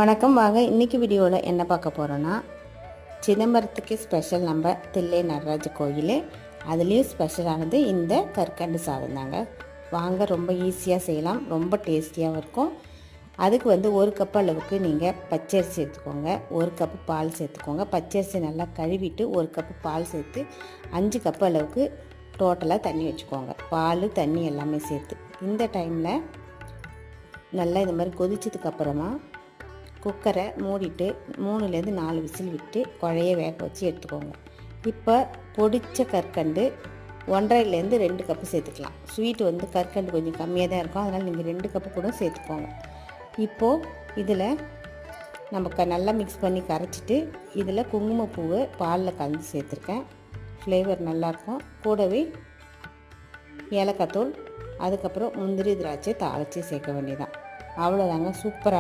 வணக்கம். வாங்க இன்றைக்கி வீடியோவில் என்ன பார்க்க போகிறோன்னா, சிதம்பரத்துக்கு ஸ்பெஷல் நம்ம தில்லை நடராஜ கோயில். அதுலேயும் ஸ்பெஷலானது இந்த கற்கண்டு சாதம் தாங்க. வாங்க, ரொம்ப ஈஸியாக செய்யலாம், ரொம்ப டேஸ்டியாகவும் இருக்கும். அதுக்கு ஒரு கப் அளவுக்கு நீங்கள் பச்சரிசி சேர்த்துக்கோங்க, ஒரு கப்பு பால் சேர்த்துக்கோங்க. பச்சரிசி நல்லா கழுவிட்டு ஒரு கப்பு பால் சேர்த்து 5 கப் அளவுக்கு டோட்டலாக தண்ணி வச்சுக்கோங்க. பால் தண்ணி எல்லாமே சேர்த்து இந்த டைமில் நல்லா இது மாதிரி கொதிச்சதுக்கப்புறமா குக்கரை மூடிட்டு 3லேருந்து 4 விசில் விட்டு குழைய வேக வச்சு எடுத்துக்கோங்க. இப்போ பொடிச்ச கற்கண்டு 1.5லேருந்து 2 கப்பு சேர்த்துக்கலாம். ஸ்வீட்டு கற்கண்டு கொஞ்சம் கம்மியாக தான் இருக்கும், அதனால் நீங்கள் 2 கப்பு கூட சேர்த்துக்கோங்க. இப்போது இதில் நம்ம நல்லா மிக்ஸ் பண்ணி கரைச்சிட்டு இதில் குங்குமப்பூவை பாலில் கலந்து சேர்த்துருக்கேன். ஃப்ளேவர் நல்லாயிருக்கும். கூடவே ஏலக்காய் தூள், அதுக்கப்புறம் முந்திரி திராட்சை தாளித்து சேர்க்க வேண்டியதான். அவ்வளோதாங்க. சூப்பராக